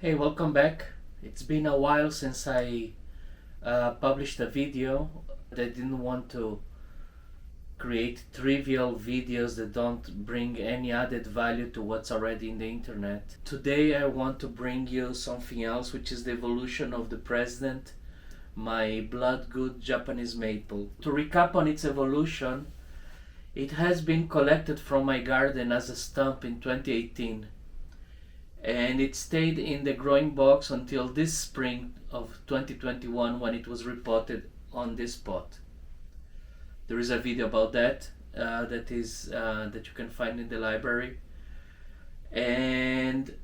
Hey, welcome back. It's been a while since I published a video. I didn't want to create trivial videos that don't bring any added value to what's already in the internet. Today I want to bring you something else, which is the evolution of the president, my Bloodgood Japanese Maple. To recap on its evolution, it has been collected from my garden as a stump in 2018. And it stayed in the growing box until this spring of 2021 when it was repotted on this pot. There is a video about that that you can find in the library, and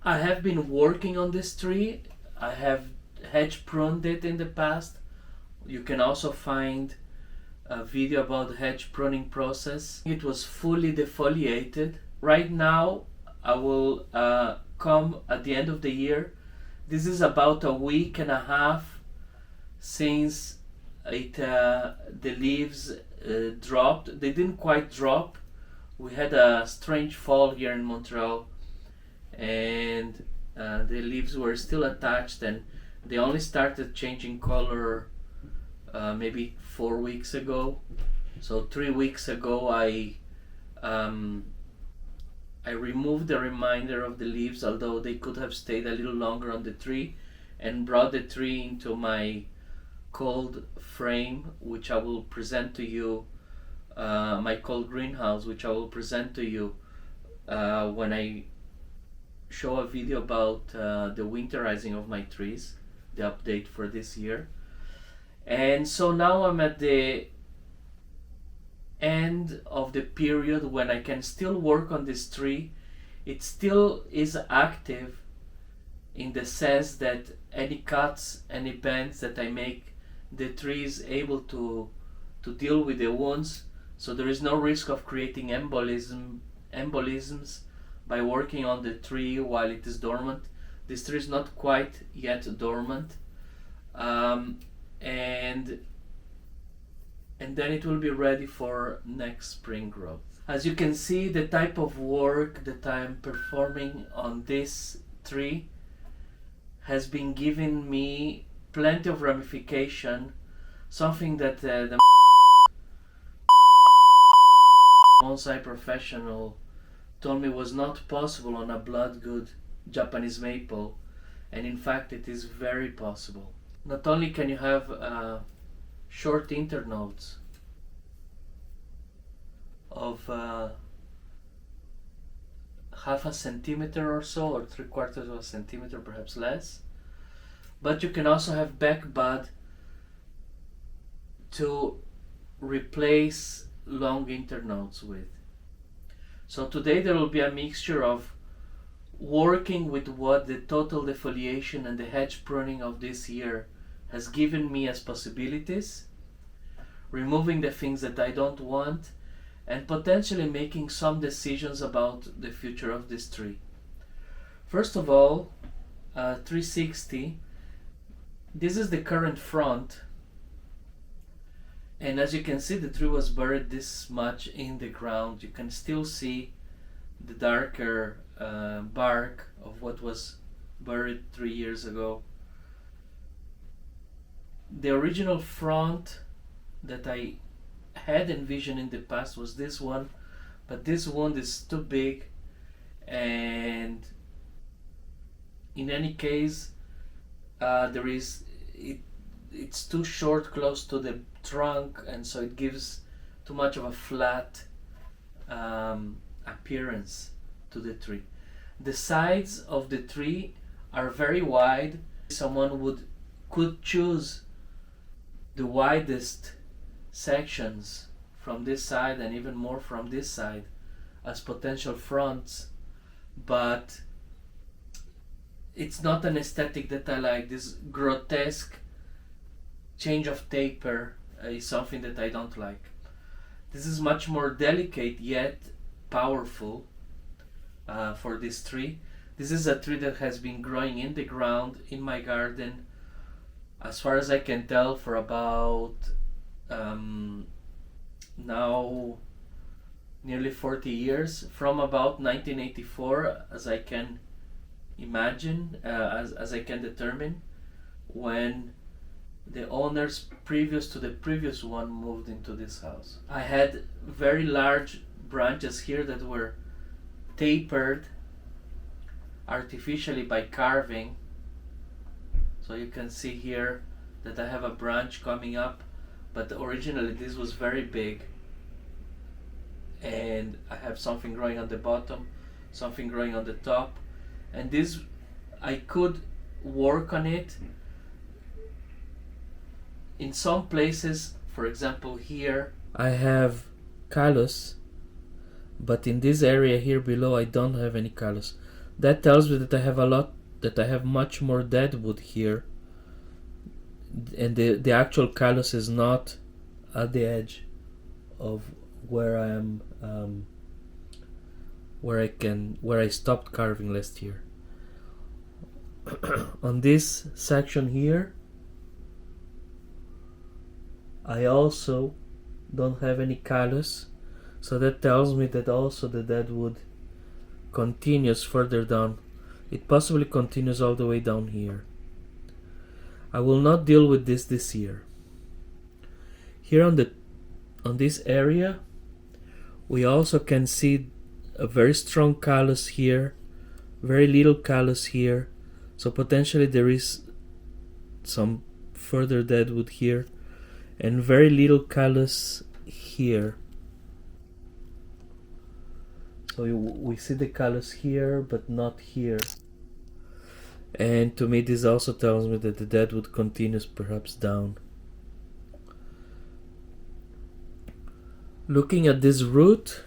I have been working on this tree. I have hedge pruned it in the past. You can also find a video about the hedge pruning process. It was fully defoliated. Right now I will come at the end of the year. This is about a week and a half since the leaves dropped. They didn't quite drop. We had a strange fall here in Montreal, and the leaves were still attached, and they only started changing color maybe 4 weeks ago. So 3 weeks ago I removed the remainder of the leaves, although they could have stayed a little longer on the tree, and brought the tree into my cold frame, which I will present to you, my cold greenhouse, which I will present to you when I show a video about the winterizing of my trees, the update for this year. And so now I'm at the end of the period when I can still work on this tree. It still is active in the sense that any cuts, any bends that I make, the tree is able to deal with the wounds, so there is no risk of creating embolisms by working on the tree while it is dormant. This tree is not quite yet dormant, and then it will be ready for next spring growth. As you can see, the type of work that I'm performing on this tree has been giving me plenty of ramification, something that the bonsai professional told me was not possible on a Bloodgood Japanese maple, and in fact it is very possible. Not only can you have short internodes of half a centimeter or so, or 3/4 of a centimeter, perhaps less, but you can also have back bud to replace long internodes with. So today there will be a mixture of working with what the total defoliation and the hedge pruning of this year has given me as possibilities, removing the things that I don't want, and potentially making some decisions about the future of this tree. First of all, 360, this is the current front, and as you can see, the tree was buried this much in the ground. You can still see the darker bark of what was buried 3 years ago. The original front that I had envisioned in the past was this one, but this wound is too big, and in any case it's too short close to the trunk, and so it gives too much of a flat appearance to the tree. The sides of the tree are very wide. Someone could choose the widest sections from this side and even more from this side as potential fronts, but it's not an aesthetic that I like. This grotesque change of taper is something that I don't like. This is much more delicate yet powerful for this tree. This is a tree that has been growing in the ground in my garden, as far as I can tell, for about now nearly 40 years, from about 1984, as I can imagine, as I can determine, when the owners previous to the previous one moved into this house. I had very large branches here that were tapered artificially by carving. So you can see here that I have a branch coming up, but originally this was very big, and I have something growing on the bottom, something growing on the top, and this I could work on it in some places. For example, here I have callus, but in this area here below I don't have any callus. That tells me that I have much more deadwood here, and the actual callus is not at the edge of where I am, where I stopped carving last year. On this section here I also don't have any callus, so that tells me that also the deadwood continues further down. It possibly continues all the way down here. I will not deal with this year. Here on this area we also can see a very strong callus here, very little callus here, so potentially there is some further deadwood here, and very little callus here. So we see the callus here but not here, and to me this also tells me that the deadwood continues perhaps down. Looking at this root,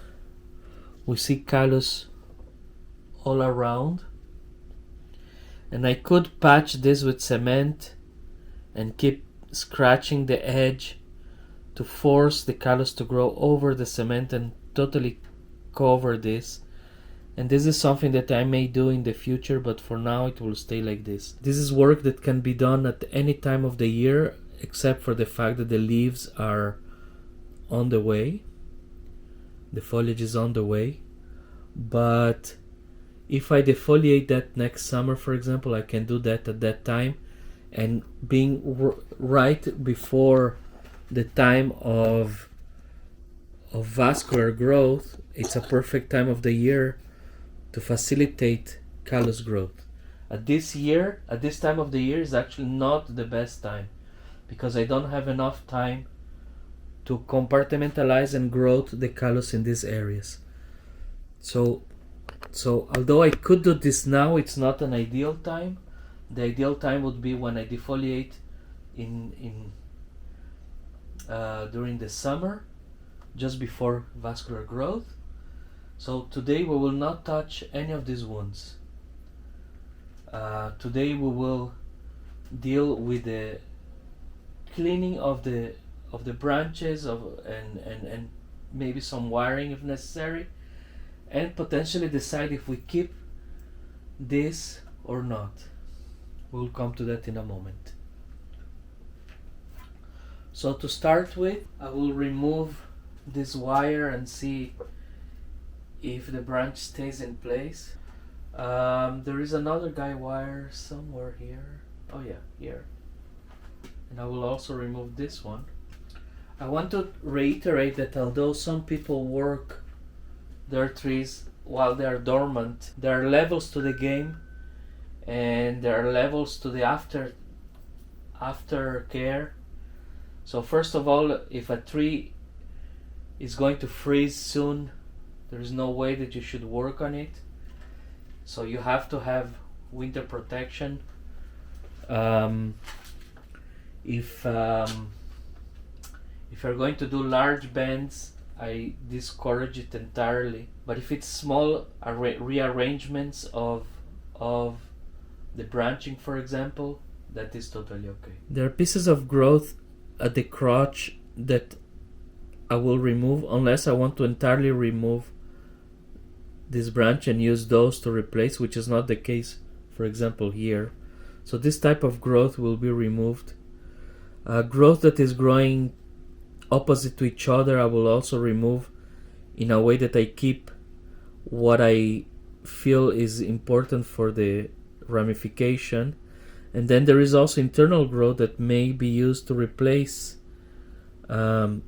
we see callus all around, and I could patch this with cement and keep scratching the edge to force the callus to grow over the cement and totally cover this, and this is something that I may do in the future, but for now it will stay like this. This is work that can be done at any time of the year except for the fact that the leaves are on the way, the foliage is on the way. But if I defoliate that next summer, for example, I can do that at that time, and being right before the time of vascular growth, it's a perfect time of the year to facilitate callus growth. At this time of the year is actually not the best time, because I don't have enough time to compartmentalize and grow the callus in these areas. So although I could do this now, it's not an ideal time. The ideal time would be when I defoliate during the summer, just before vascular growth. So today we will not touch any of these wounds. Today we will deal with the cleaning of the branches and maybe some wiring if necessary, and potentially decide if we keep this or not. We'll come to that in a moment. So to start with, I will remove this wire and see if the branch stays in place. There is another guy wire somewhere here. Oh yeah, here. And I will also remove this one. I want to reiterate that although some people work their trees while they are dormant, there are levels to the game, and there are levels to the after care. So first of all, if a tree is going to freeze soon, there is no way that you should work on it. So you have to have winter protection. If you're going to do large bends, I discourage it entirely. But if it's small rearrangements of the branching, for example, that is totally okay. There are pieces of growth at the crotch that I will remove unless I want to entirely remove this branch and use those to replace, which is not the case, for example, here. So this type of growth will be removed. Growth that is growing opposite to each other I will also remove, in a way that I keep what I feel is important for the ramification. And then there is also internal growth that may be used to replace growth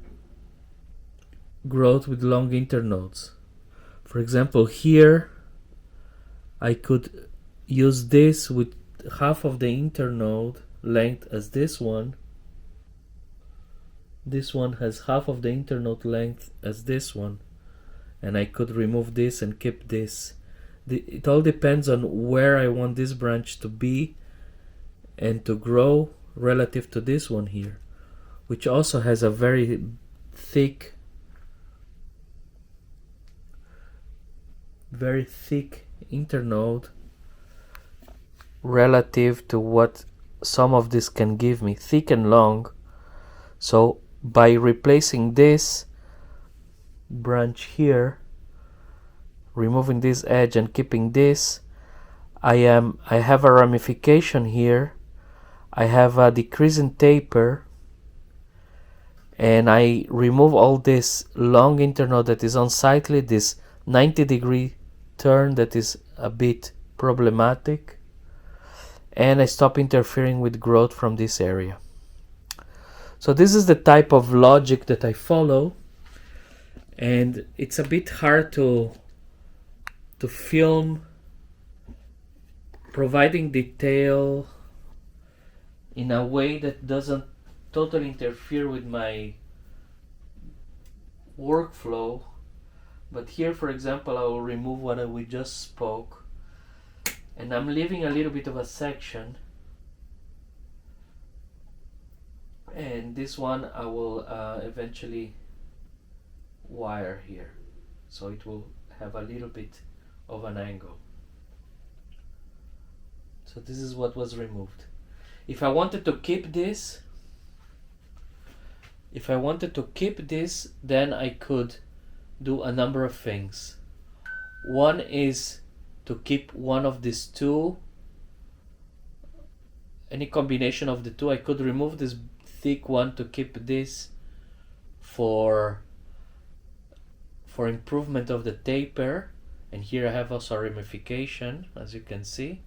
with long internodes. For example, here I could use this with half of the internode length as this one. This one has half of the internode length as this one, and I could remove this and keep this. It all depends on where I want this branch to be and to grow relative to this one here, which also has a very thick internode relative to what some of this can give me, thick and long. So by replacing this branch here, removing this edge and keeping this, I have a ramification here, I have a decrease in taper, and I remove all this long internode that is unsightly, this 90-degree turn that is a bit problematic, and I stop interfering with growth from this area. So this is the type of logic that I follow, and it's a bit hard to film providing detail in a way that doesn't totally interfere with my workflow. But here, for example, I will remove what we just spoke, and I'm leaving a little bit of a section, and this one I will eventually wire here, so it will have a little bit of an angle. So this is what was removed. If I wanted to keep this, then I could do a number of things. One is to keep one of these two, any combination of the two. I could remove this thick one to keep this for improvement of the taper, and here I have also a ramification, as you can see.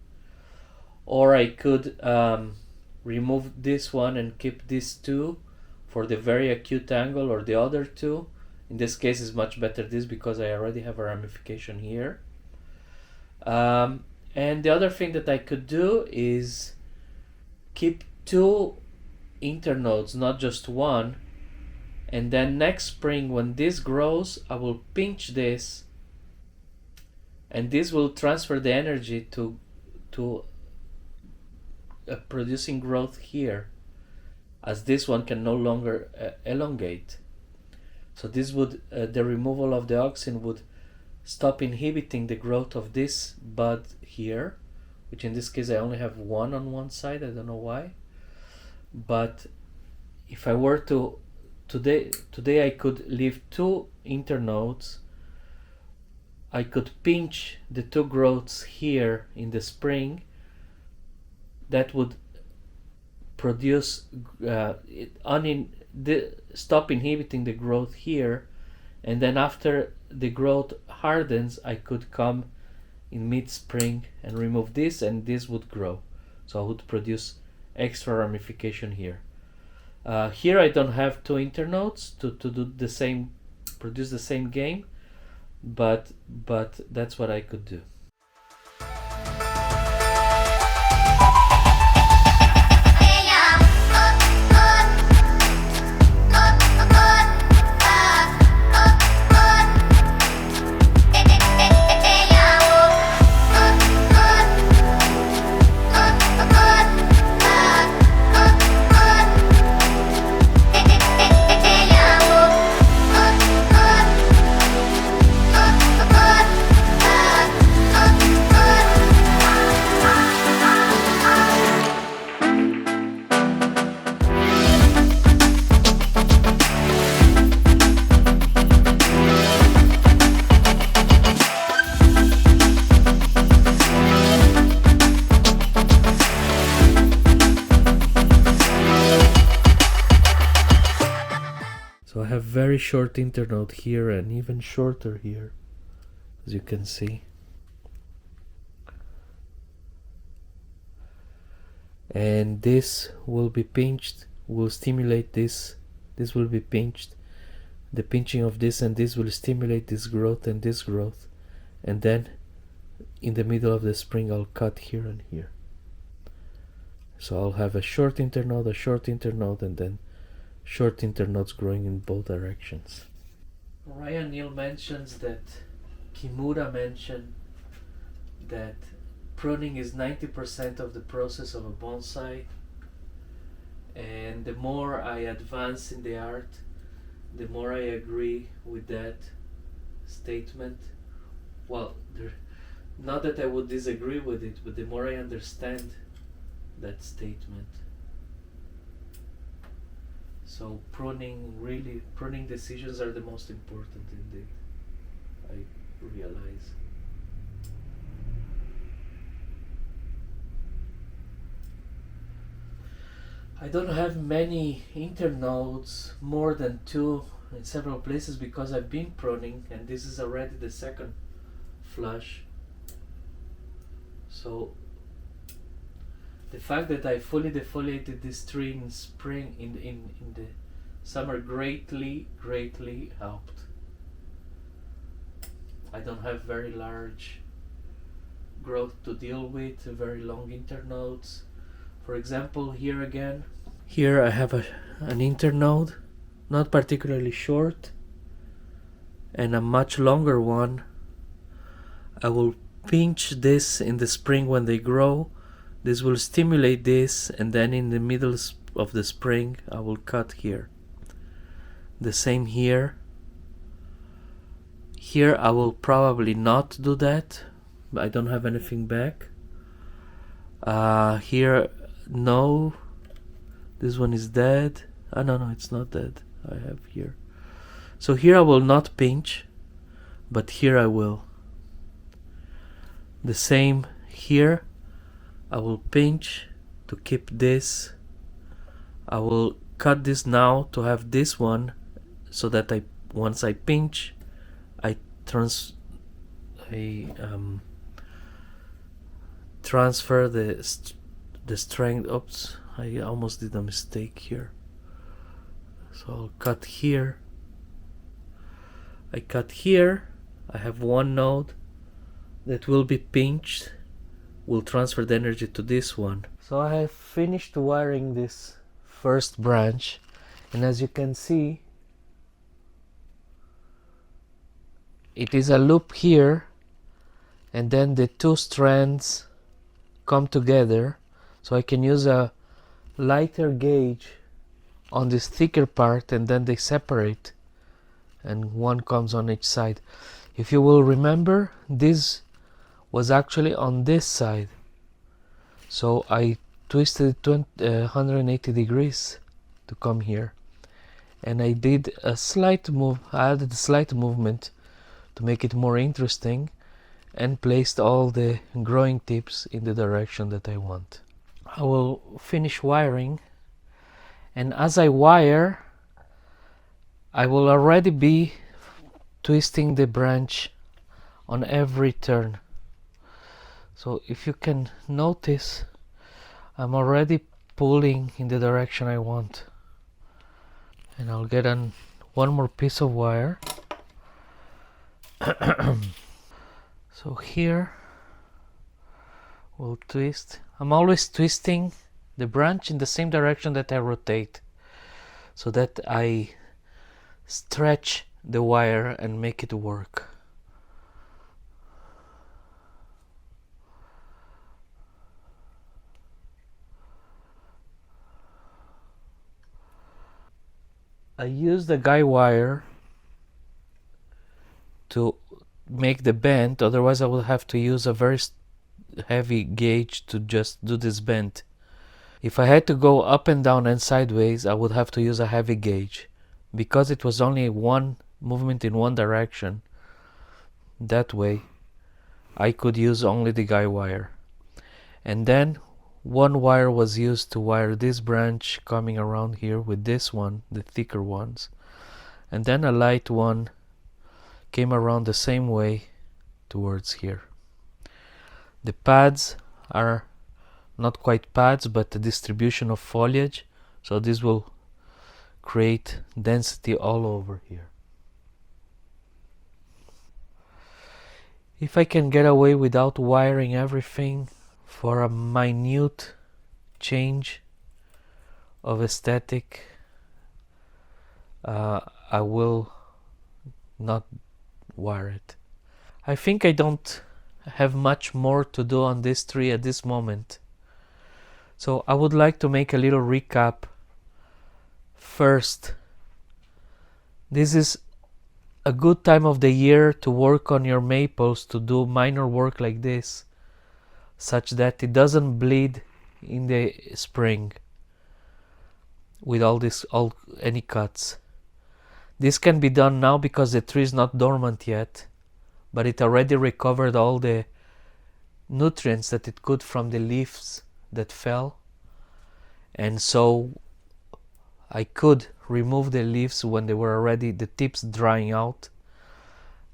Or I could remove this one and keep these two for the very acute angle, or the other two. In this case is much better this, because I already have a ramification here. And the other thing that I could do is keep two internodes, not just one, and then next spring when this grows, I will pinch this, and this will transfer the energy to producing growth here, as this one can no longer elongate. So this would, the removal of the auxin would stop inhibiting the growth of this bud here, which in this case I only have one on one side, I don't know why. But if I were to, today I could leave two internodes, I could pinch the two growths here in the spring, that would produce, stop inhibiting the growth here, and then after the growth hardens, I could come in mid-spring and remove this, and this would grow. So I would produce extra ramification here. Here I don't have two internodes to do the same, produce the same game, but that's what I could do. So I have very short internode here and even shorter here, as you can see. and this will be pinched, will stimulate this. This will be pinched. The pinching of this and this will stimulate this growth and this growth, and then in the middle of the spring I'll cut here and here. So I'll have a short internode, a short internode, and then short internodes growing in both directions. Ryan Neal mentions that Kimura mentioned that pruning is 90% of the process of a bonsai, and the more I advance in the art, the more I agree with that statement. Well, not that I would disagree with it, but the more I understand that statement. So pruning decisions are the most important indeed, I realize. I don't have many internodes, more than 2 in several places, because I've been pruning and this is already the second flush. So the fact that I fully defoliated this tree in spring, in the summer, greatly helped. I don't have very large growth to deal with, very long internodes. For example, here again, here I have an internode, not particularly short, and a much longer one. I will pinch this in the spring when they grow. This will stimulate this, and then in the middle of the spring I will cut here. The same here. Here I will probably not do that. I don't have anything back. Here, no. This one is dead. No, it's not dead. I have here. So here I will not pinch, but here I will. The same here. I will pinch to keep this. I will cut this now to have this one, so that once I pinch, I transfer the strength. Oops, I almost did a mistake here. So I'll cut here. I cut here. I have one node that will be pinched, will transfer the energy to this one. So I have finished wiring this first branch, and as you can see, it is a loop here, and then the 2 strands come together, so I can use a lighter gauge on this thicker part, and then they separate and one comes on each side. If you will remember, this was actually on this side, so I twisted it 180 degrees to come here, and I did a slight move. I added a slight movement to make it more interesting, and placed all the growing tips in the direction that I want. I will finish wiring, and as I wire, I will already be twisting the branch on every turn. So if you can notice, I'm already pulling in the direction I want. And I'll get one more piece of wire. So here we'll twist. I'm always twisting the branch in the same direction that I rotate, so that I stretch the wire and make it work. I use the guy wire to make the bend, otherwise I will have to use a very heavy gauge to just do this bend. If I had to go up and down and sideways, I would have to use a heavy gauge. Because it was only one movement in one direction, that way I could use only the guy wire. And then one wire was used to wire this branch coming around here with this one, the thicker ones, and then a light one came around the same way towards here. The pads are not quite pads, but the distribution of foliage. So this will create density all over here. If I can get away without wiring everything for a minute change of aesthetic, I will not wire it. I think I don't have much more to do on this tree at this moment. So I would like to make a little recap. First, this is a good time of the year to work on your maples, to do minor work like this, such that it doesn't bleed in the spring with any cuts. This can be done now because the tree is not dormant yet, but it already recovered all the nutrients that it could from the leaves that fell, and so I could remove the leaves when they were already the tips drying out,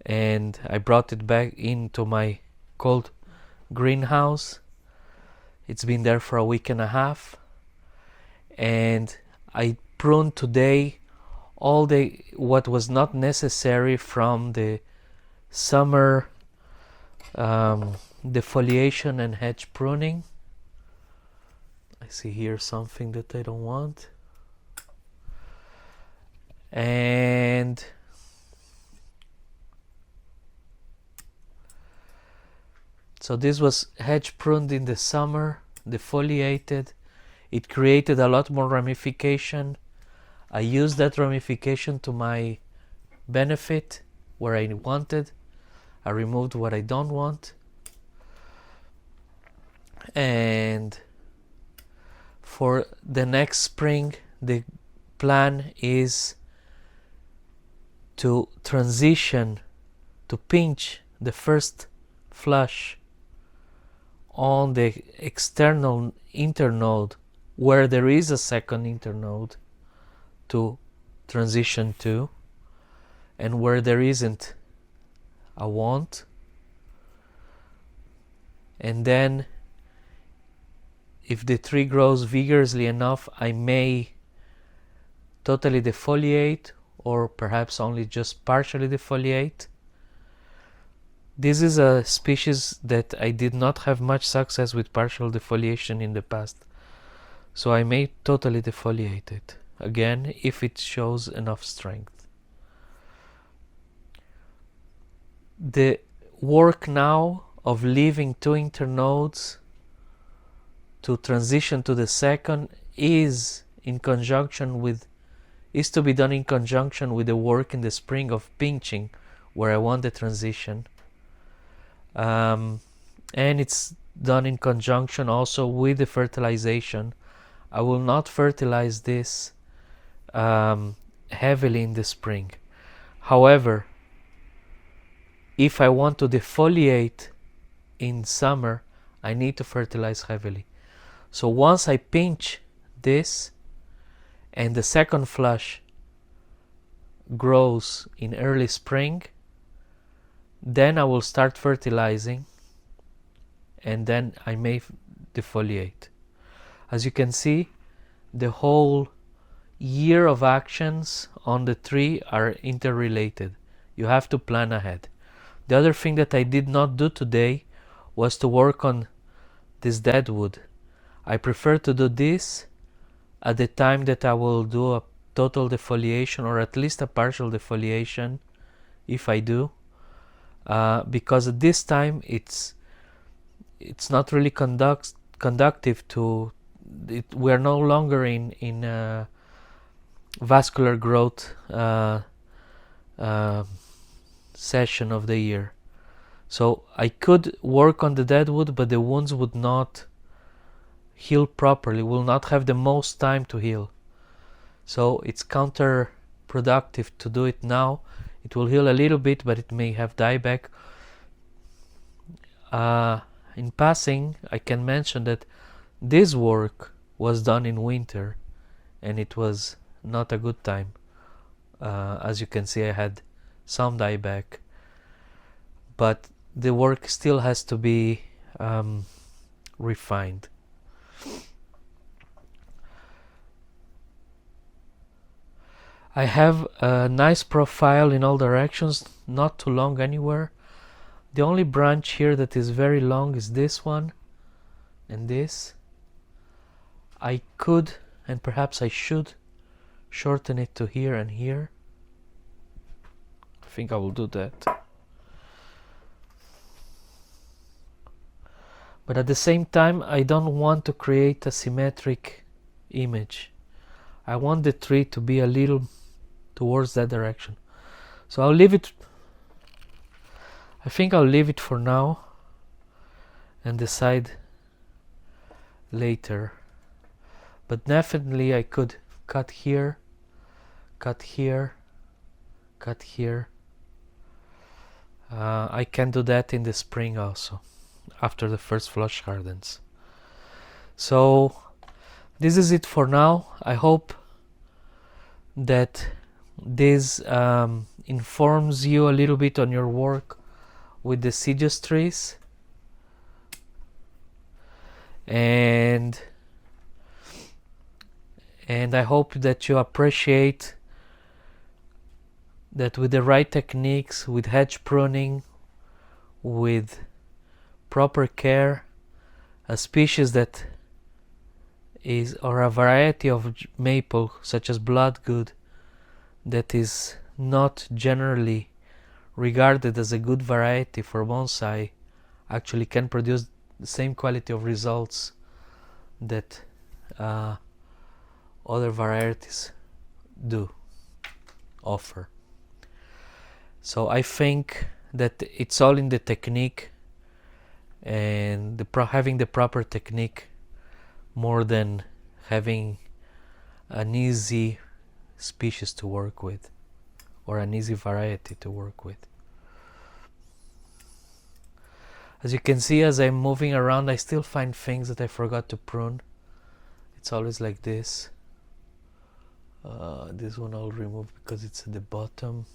and I brought it back into my cold greenhouse. It's been there for a week and a half, and I pruned today all what was not necessary from the summer defoliation and hedge pruning. I see here something that I don't want. And so this was hedge pruned in the summer, defoliated. It created a lot more ramification. I used that ramification to my benefit where I wanted. I removed what I don't want. And for the next spring, the plan is to transition, to pinch the first flush on the external internode where there is a second internode to transition to, and where there isn't, I won't. And then if the tree grows vigorously enough, I may totally defoliate, or perhaps only just partially defoliate. This is a species that I did not have much success with partial defoliation in the past, so I may totally defoliate it again if it shows enough strength. The work now of leaving two internodes to transition to the second is to be done in conjunction with the work in the spring of pinching, where I want the transition. And it's done in conjunction also with the fertilization. I will not fertilize this heavily in the spring. However, if I want to defoliate in summer, I need to fertilize heavily. So once I pinch this and the second flush grows in early spring, then I will start fertilizing, and then I may defoliate. As you can see, the whole year of actions on the tree are interrelated. You have to plan ahead. The other thing that I did not do today was to work on this dead wood. I prefer to do this at the time that I will do a total defoliation, or at least a partial defoliation if I do, because at this time it's not really conductive to it. We're no longer in vascular growth session of the year. So I could work on the dead wood, but the wounds would not heal properly, will not have the most time to heal. So it's counterproductive to do it now. It will heal a little bit, but it may have dieback. In passing, I can mention that this work was done in winter, and it was not a good time. As you can see, I had some dieback, but the work still has to be refined. I have a nice profile in all directions, not too long anywhere. The only branch here that is very long is this one and this. I could, and perhaps I should, shorten it to here and here. I think I will do that. But at the same time, I don't want to create a symmetric image. I want the tree to be a little towards that direction. So I'll leave it. I think I'll leave it for now and decide later. But definitely I could cut here, cut here, cut here. I can do that in the spring also, after the first flush hardens. So this is it for now. I hope that this informs you a little bit on your work with deciduous trees, and I hope that you appreciate that with the right techniques, with hedge pruning, with proper care, a species that is, or a variety of maple such as Bloodgood, that is not generally regarded as a good variety for bonsai, actually can produce the same quality of results that other varieties do offer. So I think that it's all in the technique and having the proper technique, more than having an easy species to work with or an easy variety to work with. As you can see, as I'm moving around, I still find things that I forgot to prune. It's always like this. This one I'll remove because it's at the bottom.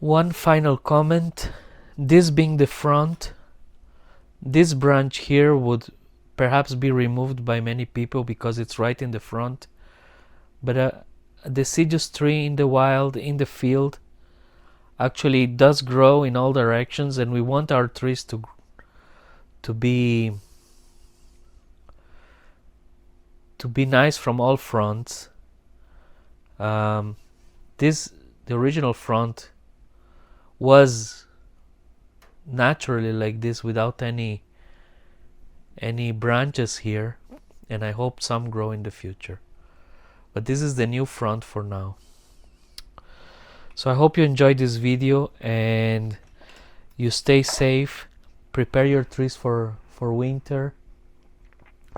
One final comment. This being the front, this branch here would perhaps be removed by many people because it's right in the front. But a deciduous tree in the wild, in the field, actually does grow in all directions, and we want our trees to be nice from all fronts. The original front was naturally like this without any branches here, and I hope some grow in the future. But this is the new front for now. So I hope you enjoyed this video and you stay safe. Prepare your trees for winter.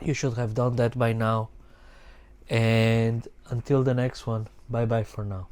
You should have done that by now. And until the next one, bye bye for now.